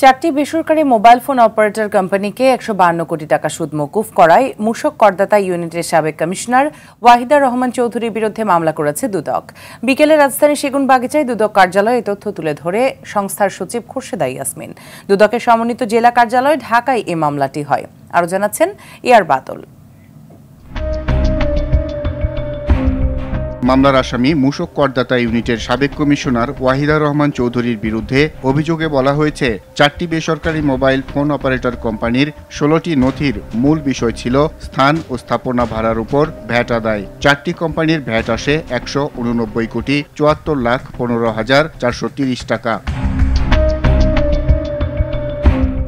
চারটি বেসরকারি mobile phone operator কোম্পানিকে ১৫২ কোটি টাকা সুদ মওকুফ করায় মূসক করদাতা ইউনিটের সাবেক কমিশনার ওয়াহিদা রহমান চৌধুরীর বিরুদ্ধে মামলা করেছে দুদক। বিকেলে রাজধানীর সেগুনবাগিচায় দুদক কার্যালয়ে এই তথ্য তুলে ধরে সংস্থার সচিব খোরশেদা ইয়াসমিন। দুদকের সমন্বিত জেলা কার্যালয় ঢাকায় এই মামলাটি হয়। আরও জানাচ্ছেন এআর বাদল। মামলার আসামি মূসক করদাতা ইউনিটের সাবেক কমিশনার ওয়াহিদা রহমান চৌধুরীর বিরুদ্ধে অভিযোগে বলা হয়েছে, চারটি বেসরকারি মোবাইল ফোন অপারেটর কোম্পানির ১৬টি নথির মূল বিষয় ছিল স্থান ও স্থাপনা ভাড়ার উপর ভ্যাট আদায়। চারটি কোম্পানির ভ্যাট আসে ১৮৯ কোটি ৭৪,১৫,৪৩০ টাকা।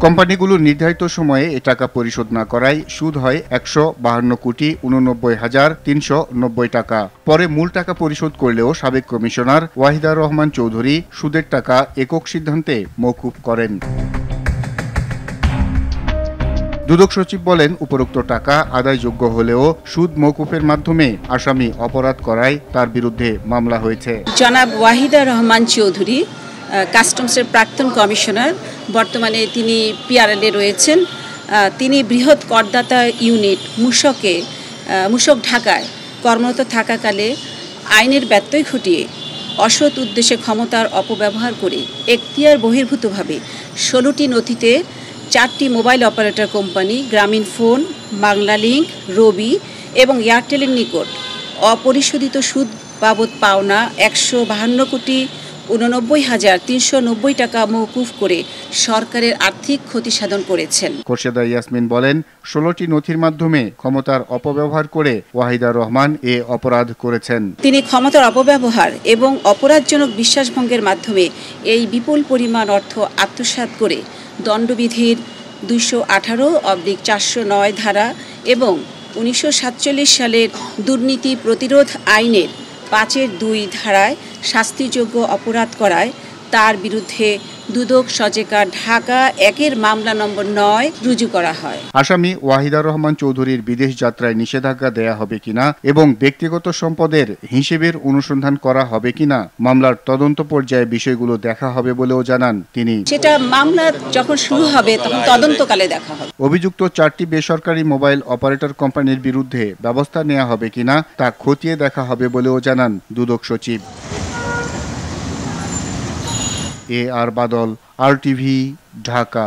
কোম্পানিগুলো নির্ধারিত সময়ে এ টাকা পরিশোধ না করায় সুদ হয় ১৫২,৮৯,৩৯০ টাকা। পরে মূল টাকা পরিশোধ করলেও সাবেক কমিশনার ওয়াহিদা রহমান চৌধুরী সুদের টাকা একক সিদ্ধান্তে মওকুফ করেন। দুদক সচিব বলেন, উপরোক্ত টাকা আদায়যোগ্য হলেও সুদ মওকুফের মাধ্যমে আসামি অপরাধ করায় তার বিরুদ্ধে মামলা হয়েছে। জনাব ওয়াহিদা রহমান চৌধুরী কাস্টমসের প্রাক্তন কমিশনার, বর্তমানে তিনি পিআরএলে রয়েছেন। তিনি বৃহৎ করদাতা ইউনিট মূসক ঢাকায় কর্মরত থাকাকালে আইনের ব্যত্যয় ঘটিয়ে অসৎ উদ্দেশ্যে ক্ষমতার অপব্যবহার করে এখতিয়ার বহির্ভূতভাবে ১৬টি নথিতে চারটি মোবাইল অপারেটর কোম্পানি গ্রামীণ ফোন, বাংলালিংক, রবি এবং এয়ারটেলের নিকট অপরিশোধিত সুদ বাবদ পাওনা ১৫২,৮৯,৩৯০ টাকা মওকুফ করে সরকারের আর্থিক ক্ষতি সাধন করেছেন। খোরশেদা ইয়াসমিন বলেন, ১৬টি নথির মাধ্যমে ক্ষমতার অপব্যবহার করে ওয়াহিদা রহমান এ অপরাধ করেছেন। তিনি ক্ষমতার অপব্যবহার এবং অপরাধজনক বিশ্বাসভঙ্গের মাধ্যমে এই বিপুল পরিমাণ অর্থ আত্মসাৎ করে দণ্ডবিধির ২১৮/৪০৯ ধারা এবং ১৯৪৭ সালের দুর্নীতি প্রতিরোধ আইনের ৫-২ ধারায় শাস্তিযোগ্য অপরাধ করায় তার বিরুদ্ধে দুদক সজেকা ঢাকা ১-এর মামলা নম্বর ৯ রুজু করা হয়। আসামি ওয়াহিদা রহমান চৌধুরীর বিদেশ যাত্রায় নিষেধাজ্ঞা দেয়া হবে কিনা এবং ব্যক্তিগত সম্পদের হিসেবের অনুসন্ধান করা হবে কিনা মামলার তদন্ত পর্যায়ে বিষয়গুলো দেখা হবে বলেও জানান তিনি। সেটা মামলা যখন শুরু হবে তখন তদন্তকালে দেখা হবে। অভিযুক্ত চারটি বেসরকারি মোবাইল অপারেটর কোম্পানির বিরুদ্ধে ব্যবস্থা নেওয়া হবে কিনা তা খতিয়ে দেখা হবে বলেও জানান দুদক সচিব। এআর বাদল, RTV, ঢাকা।